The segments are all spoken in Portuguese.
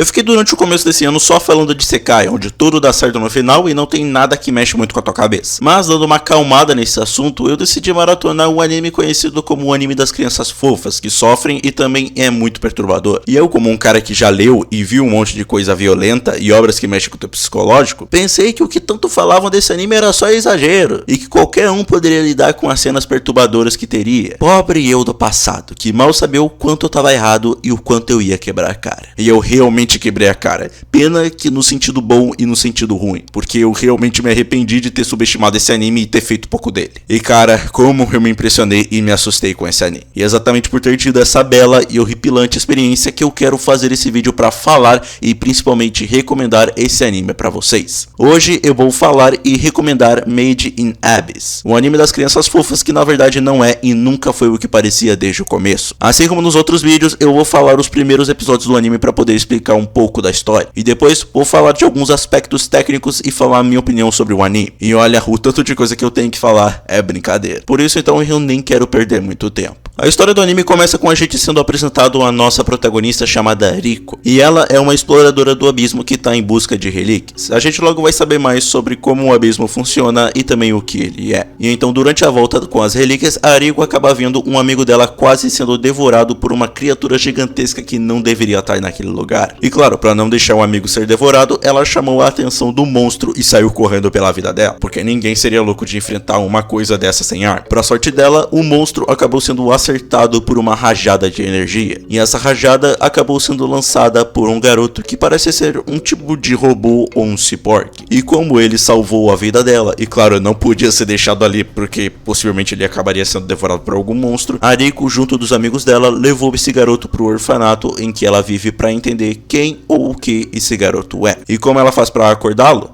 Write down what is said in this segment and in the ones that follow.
Eu fiquei durante o começo desse ano só falando de Isekai, onde tudo dá certo no final e não tem nada que mexe muito com a tua cabeça. Mas dando uma acalmada nesse assunto, eu decidi maratonar um anime conhecido como o anime das crianças fofas, que sofrem e também é muito perturbador. E eu, como um cara que já leu e viu um monte de coisa violenta e obras que mexem com o teu psicológico, pensei que o que tanto falavam desse anime era só exagero, e que qualquer um poderia lidar com as cenas perturbadoras que teria. Pobre eu do passado, que mal sabia o quanto eu tava errado e o quanto eu ia quebrar a cara. E eu realmente quebrei a cara. Pena que no sentido bom e no sentido ruim, porque eu realmente me arrependi de ter subestimado esse anime e ter feito pouco dele. E cara, como eu me impressionei e me assustei com esse anime. E é exatamente por ter tido essa bela e horripilante experiência que eu quero fazer esse vídeo pra falar e principalmente recomendar esse anime pra vocês. Hoje eu vou falar e recomendar Made in Abyss, um anime das crianças fofas que na verdade não é e nunca foi o que parecia desde o começo. Assim como nos outros vídeos, eu vou falar os primeiros episódios do anime para poder explicar um pouco da história, e depois vou falar de alguns aspectos técnicos e falar a minha opinião sobre o anime. E olha, o tanto de coisa que eu tenho que falar é brincadeira. Por isso então eu nem quero perder muito tempo. A história do anime começa com a gente sendo apresentado a nossa protagonista chamada Riko, e ela é uma exploradora do abismo que está em busca de relíquias. A gente logo vai saber mais sobre como o abismo funciona e também o que ele é. E então durante a volta com as relíquias, a Riko acaba vendo um amigo dela quase sendo devorado por uma criatura gigantesca que não deveria estar naquele lugar. E claro, para não deixar o amigo ser devorado, ela chamou a atenção do monstro e saiu correndo pela vida dela, porque ninguém seria louco de enfrentar uma coisa dessa sem ar. Pra sorte dela, o monstro acabou sendo acertado por uma rajada de energia, e essa rajada acabou sendo lançada por um garoto que parece ser um tipo de robô ou um ciborgue. E como ele salvou a vida dela, e claro, não podia ser deixado ali porque possivelmente ele acabaria sendo devorado por algum monstro, a Riko, junto dos amigos dela, levou esse garoto pro orfanato em que ela vive para entender quem ou o que esse garoto é. E como ela faz para acordá-lo?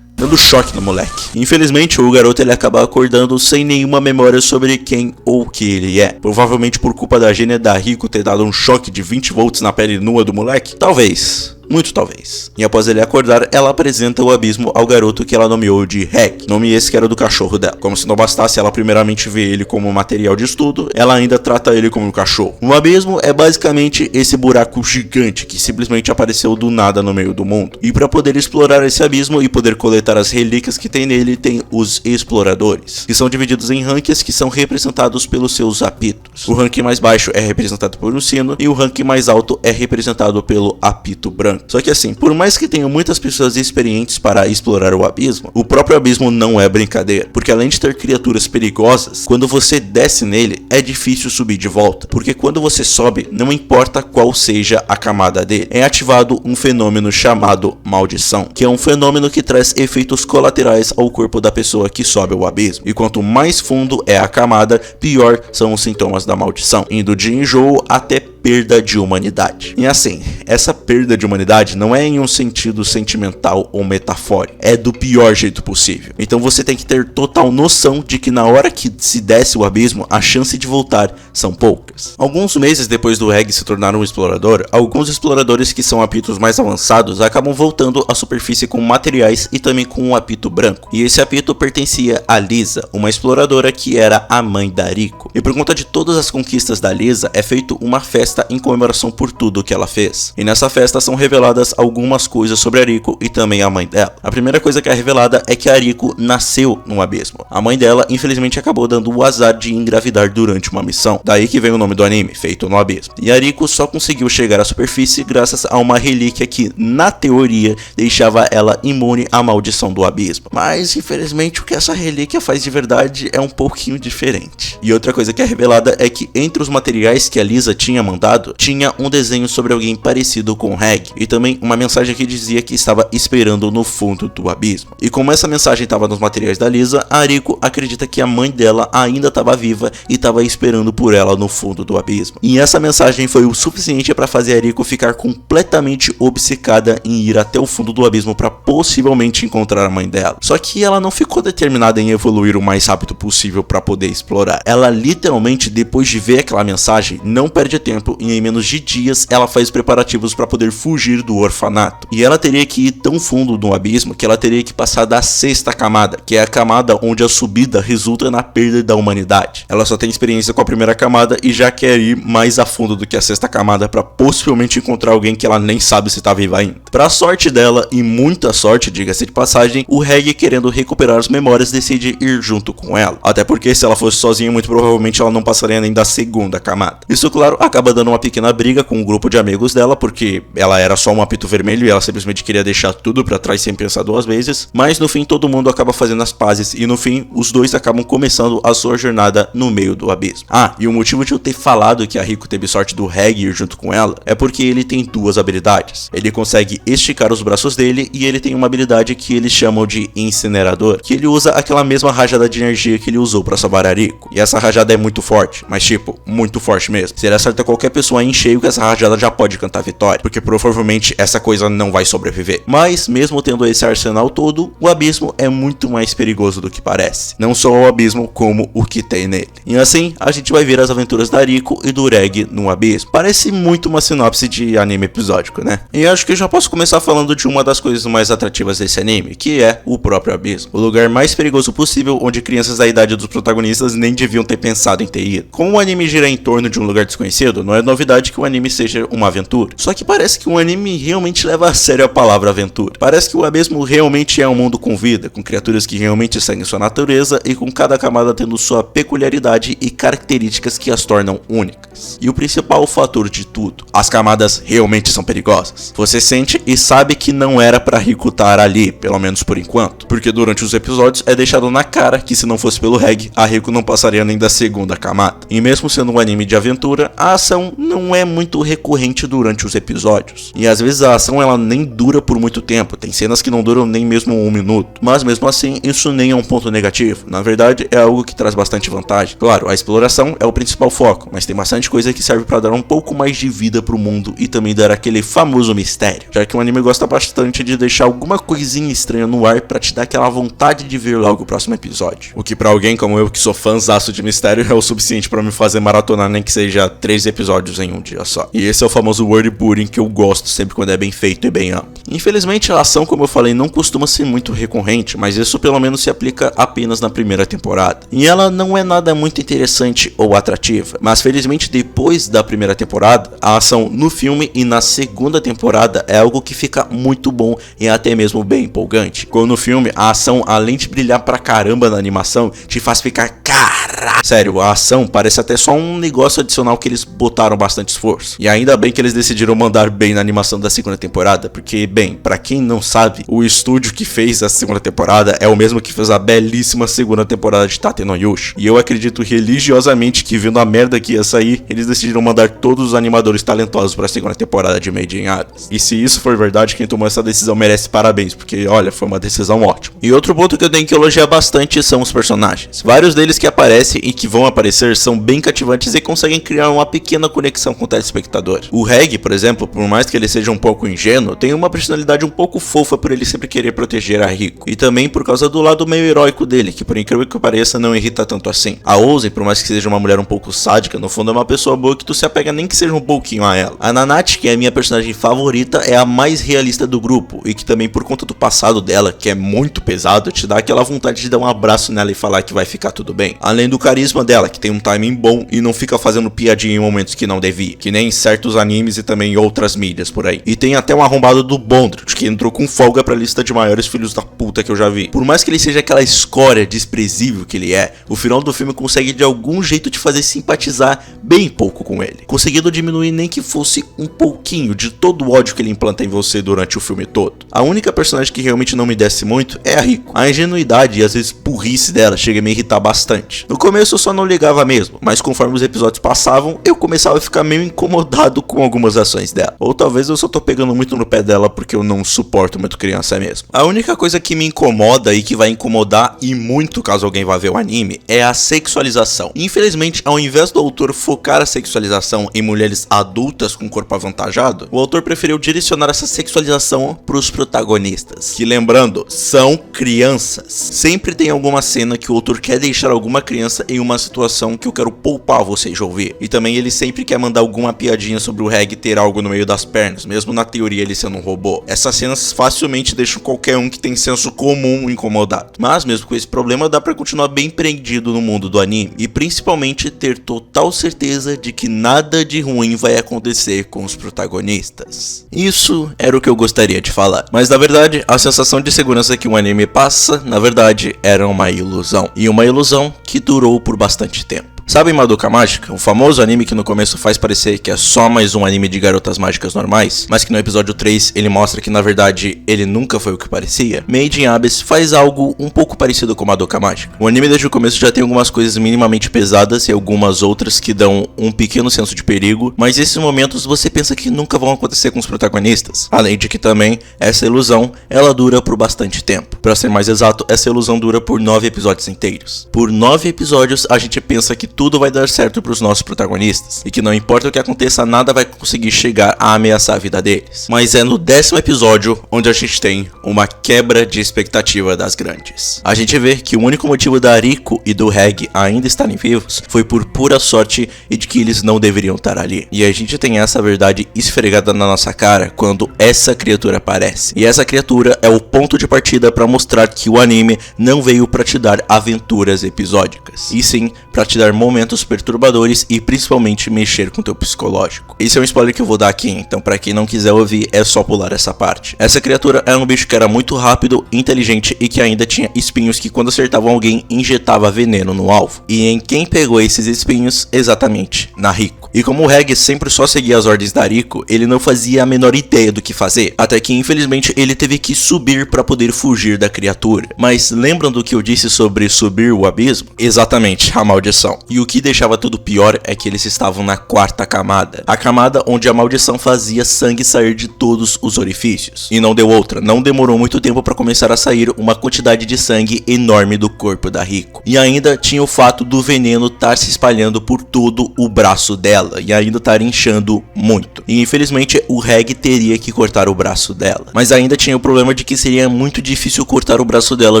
Dando choque no moleque. Infelizmente, o garoto ele acaba acordando sem nenhuma memória sobre quem ou o que ele é. Provavelmente por culpa da gênia da Riko ter dado um choque de 20 volts na pele nua do moleque. Talvez. Muito talvez. E após ele acordar, ela apresenta o abismo ao garoto que ela nomeou de Reg, nome esse que era do cachorro dela. Como se não bastasse ela primeiramente ver ele como material de estudo, ela ainda trata ele como um cachorro. O abismo é basicamente esse buraco gigante que simplesmente apareceu do nada no meio do mundo. E para poder explorar esse abismo e poder coletar as relíquias que tem nele, tem os exploradores, que são divididos em ranks que são representados pelos seus apitos. O rank mais baixo é representado por um sino e o rank mais alto é representado pelo apito branco. Só que assim, por mais que tenham muitas pessoas experientes para explorar o abismo, o próprio abismo não é brincadeira, porque além de ter criaturas perigosas, quando você desce nele, é difícil subir de volta, porque quando você sobe, não importa qual seja a camada dele, é ativado um fenômeno chamado maldição, que é um fenômeno que traz efeitos colaterais ao corpo da pessoa que sobe o abismo, e quanto mais fundo é a camada, pior são os sintomas da maldição, indo de enjoo até perda de humanidade. E assim, essa perda de humanidade não é em um sentido sentimental ou metafórico, é do pior jeito possível. Então você tem que ter total noção de que na hora que se desce o abismo, a chance de voltar são poucas. Alguns meses depois do Reg se tornar um explorador, alguns exploradores que são apitos mais avançados acabam voltando à superfície com materiais e também com um apito branco. E esse apito pertencia a Lisa, uma exploradora que era a mãe da Riko. E por conta de todas as conquistas da Lisa, é feito uma festa em comemoração por tudo que ela fez. E nessa festa são reveladas algumas coisas sobre a Riko e também a mãe dela. A primeira coisa que é revelada é que a Riko nasceu no abismo. A mãe dela infelizmente acabou dando o azar de engravidar durante uma missão. Daí que vem o nome do anime, Feito no Abismo. E a Riko só conseguiu chegar à superfície graças a uma relíquia que, na teoria, deixava ela imune à maldição do abismo. Mas infelizmente o que essa relíquia faz de verdade é um pouquinho diferente. E outra coisa que é revelada é que entre os materiais que a Lisa tinha mandado, tinha um desenho sobre alguém parecido com Reg, e também uma mensagem que dizia que estava esperando no fundo do abismo. E como essa mensagem estava nos materiais da Lisa, a Riko acredita que a mãe dela ainda estava viva e estava esperando por ela no fundo do abismo. E essa mensagem foi o suficiente para fazer a Riko ficar completamente obcecada em ir até o fundo do abismo para possivelmente encontrar a mãe dela. Só que ela não ficou determinada em evoluir o mais rápido possível para poder explorar. Ela literalmente, depois de ver aquela mensagem, não perde tempo corpo e em menos de dias ela faz preparativos para poder fugir do orfanato. E ela teria que ir tão fundo no abismo que ela teria que passar da 6ª camada, que é a camada onde a subida resulta na perda da humanidade. Ela só tem experiência com a primeira camada e já quer ir mais a fundo do que a 6ª camada para possivelmente encontrar alguém que ela nem sabe se tá viva ainda. Pra sorte dela, e muita sorte, diga-se de passagem, o Reg, querendo recuperar as memórias, decide ir junto com ela. Até porque se ela fosse sozinha, muito provavelmente ela não passaria nem da 2ª camada. Isso, claro, acaba dando uma pequena briga com um grupo de amigos dela, porque ela era só um apito vermelho e ela simplesmente queria deixar tudo pra trás sem pensar 2 vezes. Mas no fim todo mundo acaba fazendo as pazes e no fim os dois acabam começando a sua jornada no meio do abismo. Ah, e o motivo de eu ter falado que a Rico teve sorte do Reg ir junto com ela é porque ele tem 2 habilidades. Ele consegue esticar os braços dele e ele tem uma habilidade que eles chamam de incinerador, que ele usa aquela mesma rajada de energia que ele usou pra salvar a Rico. E essa rajada é muito forte, mas tipo, muito forte mesmo. Se ele acerta qualquer pessoa em cheio com essa rajada já pode cantar vitória, porque provavelmente essa coisa não vai sobreviver. Mas mesmo tendo esse arsenal todo, o abismo é muito mais perigoso do que parece. Não só o abismo, como o que tem nele. E assim, a gente vai ver as aventuras da Rico e do Reg no abismo. Parece muito uma sinopse de anime episódico, né? E acho que eu já posso começar falando de uma das coisas mais atrativas desse anime, que é o próprio abismo. O lugar mais perigoso possível, onde crianças da idade dos protagonistas nem deviam ter pensado em ter ido. Como o anime gira em torno de um lugar desconhecido, não é novidade que o anime seja uma aventura. Só que parece que o anime realmente leva a sério a palavra aventura. Parece que o abismo realmente é um mundo com vida, com criaturas que realmente seguem sua natureza e com cada camada tendo sua peculiaridade e características que as tornam únicas. E o principal fator de tudo, as camadas realmente são perigosas. Você sente e sabe que não era pra Rico estar ali, pelo menos por enquanto, porque durante os episódios é deixado na cara que se não fosse pelo Reg, a Rico não passaria nem da 2ª camada. E mesmo sendo um anime de aventura, a ação não é muito recorrente durante os episódios. E às vezes a ação ela nem dura por muito tempo, tem cenas que não duram nem mesmo 1 minuto. Mas mesmo assim, isso nem é um ponto negativo. Na verdade, é algo que traz bastante vantagem. Claro, a exploração é o principal foco, mas tem bastante coisa que serve para dar um pouco mais de vida pro mundo e também dar aquele famoso mistério, já que o anime gosta bastante de deixar alguma coisinha estranha no ar para te dar aquela vontade de ver logo o próximo episódio. O que pra alguém como eu, que sou fãzaço de mistério, é o suficiente para me fazer maratonar nem que seja 3 episódios em um dia só. E esse é o famoso world building que eu gosto sempre quando é bem feito e bem amplo. Infelizmente a ação, como eu falei, não costuma ser muito recorrente, mas isso pelo menos se aplica apenas na primeira temporada. E ela não é nada muito interessante ou atrativa, mas felizmente depois da primeira temporada, a ação no filme e na 2ª temporada é algo que fica muito bom e até mesmo bem empolgante. Como no filme, a ação, além de brilhar pra caramba na animação, te faz ficar caralho. Sério, a ação parece até só um negócio adicional que eles botaram bastante esforço. E ainda bem que eles decidiram mandar bem na animação da 2ª temporada, porque, bem, pra quem não sabe, o estúdio que fez a 2ª temporada é o mesmo que fez a belíssima 2ª temporada de Tate no Yushi. E eu acredito religiosamente que, vendo a merda que ia sair, eles decidiram mandar todos os animadores talentosos pra 2ª temporada de Made in Abyss. E se isso for verdade, quem tomou essa decisão merece parabéns, porque, olha, foi uma decisão ótima. E outro ponto que eu tenho que elogiar bastante são os personagens. Vários deles que aparecem e que vão aparecer são bem cativantes e conseguem criar uma pequena conexão com o telespectador. O Reg, por exemplo, por mais que ele seja um pouco ingênuo, tem uma personalidade um pouco fofa por ele sempre querer proteger a Rico. E também por causa do lado meio heróico dele, que por incrível que pareça não irrita tanto assim. A Ozen, por mais que seja uma mulher um pouco sádica, no fundo é uma pessoa boa que tu se apega nem que seja um pouquinho a ela. A Nanate, que é a minha personagem favorita, é a mais realista do grupo e que também por conta do passado dela, que é muito pesado, te dá aquela vontade de dar um abraço nela e falar que vai ficar tudo bem. Além do carisma dela, que tem um timing bom e não fica fazendo piadinha em momentos que não devia, que nem em certos animes e também em outras mídias por aí. E tem até um arrombado do Bondrewd, que entrou com folga pra lista de maiores filhos da puta que eu já vi. Por mais que ele seja aquela escória desprezível que ele é, o final do filme consegue de algum jeito te fazer simpatizar bem pouco com ele, conseguindo diminuir nem que fosse um pouquinho de todo o ódio que ele implanta em você durante o filme todo. A única personagem que realmente não me desce muito é a Rico. A ingenuidade e às vezes burrice dela chega a me irritar bastante. No começo eu só não ligava mesmo, mas conforme os episódios passavam, eu começava a ficar meio incomodado com algumas ações dela. Ou talvez eu só tô pegando muito no pé dela porque eu não suporto muito criança mesmo. A única coisa que me incomoda e que vai incomodar e muito caso alguém vá ver o anime é a sexualização. Infelizmente, ao invés do autor focar a sexualização em mulheres adultas com corpo avantajado, o autor preferiu direcionar essa sexualização pros protagonistas, que lembrando, são crianças. Sempre tem alguma cena que o autor quer deixar alguma alguma criança em uma situação que eu quero poupar vocês de ouvir. E também ele sempre quer mandar alguma piadinha sobre o Reg ter algo no meio das pernas, mesmo na teoria ele sendo um robô. Essas cenas facilmente deixam qualquer um que tem senso comum incomodado. Mas mesmo com esse problema, dá pra continuar bem prendido no mundo do anime, e principalmente ter total certeza de que nada de ruim vai acontecer com os protagonistas. Isso era o que eu gostaria de falar, mas na verdade a sensação de segurança que o anime passa, na verdade, era uma ilusão, e uma ilusão que durou por bastante tempo. Sabem Madoka Mágica? O famoso anime que no começo faz parecer que é só mais um anime de garotas mágicas normais, mas que no episódio 3 ele mostra que na verdade ele nunca foi o que parecia? Made in Abyss faz algo um pouco parecido com Madoka Mágica. O anime desde o começo já tem algumas coisas minimamente pesadas e algumas outras que dão um pequeno senso de perigo, mas esses momentos você pensa que nunca vão acontecer com os protagonistas. Além de que também, essa ilusão, ela dura por bastante tempo. Pra ser mais exato, essa ilusão dura por 9 episódios inteiros. Por 9 episódios a gente pensa que tudo vai dar certo para os nossos protagonistas, e que não importa o que aconteça, nada vai conseguir chegar a ameaçar a vida deles. Mas é no 10º episódio onde a gente tem uma quebra de expectativa das grandes. A gente vê que o único motivo da Riko e do Reg ainda estarem vivos foi por pura sorte e de que eles não deveriam estar ali. E a gente tem essa verdade esfregada na nossa cara quando essa criatura aparece. E essa criatura é o ponto de partida para mostrar que o anime não veio para te dar aventuras episódicas, e sim para te dar momentos perturbadores e principalmente mexer com teu psicológico. Esse é um spoiler que eu vou dar aqui, então para quem não quiser ouvir é só pular essa parte. Essa criatura era um bicho que era muito rápido, inteligente e que ainda tinha espinhos que quando acertavam alguém injetava veneno no alvo. E em quem pegou esses espinhos? Exatamente, na Riko. E como o Reg sempre só seguia as ordens da Riko, ele não fazia a menor ideia do que fazer, até que infelizmente ele teve que subir para poder fugir da criatura. Mas lembram do que eu disse sobre subir o abismo? Exatamente, a maldição. E o que deixava tudo pior é que eles estavam na 4ª camada, a camada onde a maldição fazia sangue sair de todos os orifícios. E não deu outra, não demorou muito tempo para começar a sair uma quantidade de sangue enorme do corpo da Riko. E ainda tinha o fato do veneno estar se espalhando por todo o braço dela, e ainda estar inchando muito. E infelizmente o Reg teria que cortar o braço dela. Mas ainda tinha o problema de que seria muito difícil cortar o braço dela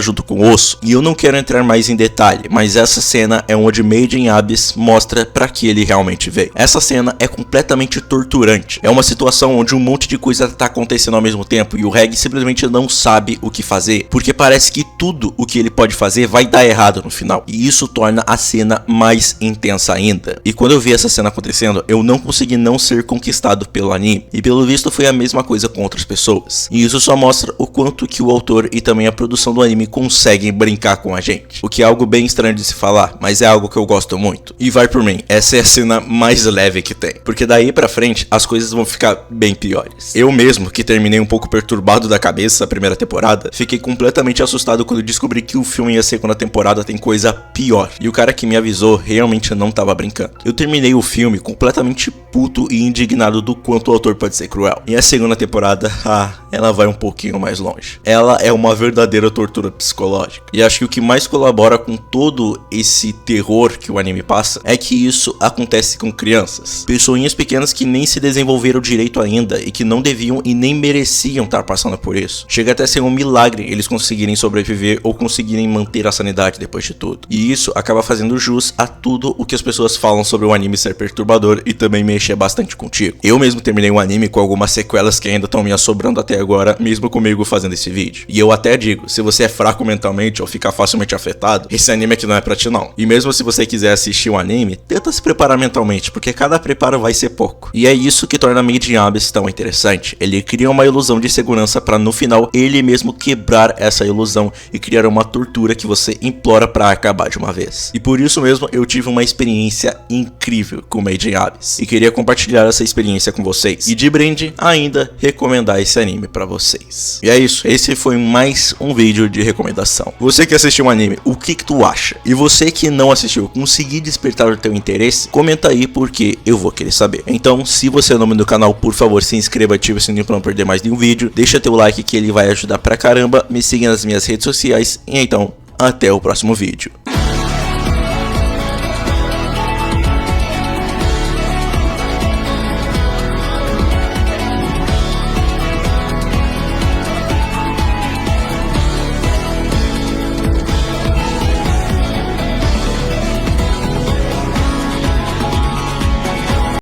junto com o osso. E eu não quero entrar mais em detalhe, mas essa cena é onde Made in Abyss mostra para que ele realmente veio. Essa cena é completamente torturante. É uma situação onde um monte de coisa tá acontecendo ao mesmo tempo e o Reg simplesmente não sabe o que fazer, porque parece que tudo o que ele pode fazer vai dar errado no final. E isso torna a cena mais intensa ainda. E quando eu vi essa cena acontecendo, eu não consegui não ser conquistado pelo anime. E pelo visto foi a mesma coisa com outras pessoas. E isso só mostra o quanto que o autor e também a produção do anime conseguem brincar com a gente. O que é algo bem estranho de se falar, mas é algo que eu gosto muito. E vai por mim, essa é a cena mais leve que tem, porque daí pra frente as coisas vão ficar bem piores. Eu mesmo, que terminei um pouco perturbado da cabeça a primeira temporada, fiquei completamente assustado quando descobri que o filme e a segunda temporada tem coisa pior. E o cara que me avisou realmente não tava brincando. Eu terminei o filme completamente puto e indignado do quanto o autor pode ser cruel. E a segunda temporada, ela vai um pouquinho mais longe. Ela é uma verdadeira tortura psicológica. E acho que o que mais colabora com todo esse terror que o anime passa é que isso acontece com crianças. Pessoinhas pequenas que nem se desenvolveram direito ainda e que não deviam e nem mereciam estar passando por isso. Chega até a ser um milagre eles conseguirem sobreviver ou conseguirem manter a sanidade depois de tudo. E isso acaba fazendo jus a tudo o que as pessoas falam sobre o anime ser perturbador e também mexer bastante contigo. Eu mesmo terminei um anime com algumas sequelas que ainda estão me assombrando até agora, mesmo comigo fazendo esse vídeo. E eu até digo, se você é fraco mentalmente ou ficar facilmente afetado, esse anime aqui não é pra ti não. E mesmo se você quiser assistir um anime, tenta se preparar mentalmente, porque cada preparo vai ser pouco. E é isso que torna Made in Abyss tão interessante. Ele cria uma ilusão de segurança pra no final ele mesmo quebrar essa ilusão e criar uma tortura que você implora pra acabar de uma vez. E por isso mesmo eu tive uma experiência incrível com Made in Abyss e queria compartilhar essa experiência com vocês. E de brinde, ainda recomendar esse anime pra vocês. E é isso, esse foi mais um vídeo de recomendação. Você que assistiu um anime, o que tu acha? E você que não assistiu, conseguir despertar o teu interesse? Comenta aí porque eu vou querer saber. Então, se você é novo no canal, por favor, se inscreva, ative o sininho pra não perder mais nenhum vídeo. Deixa teu like que ele vai ajudar pra caramba. Me siga nas minhas redes sociais e então, até o próximo vídeo.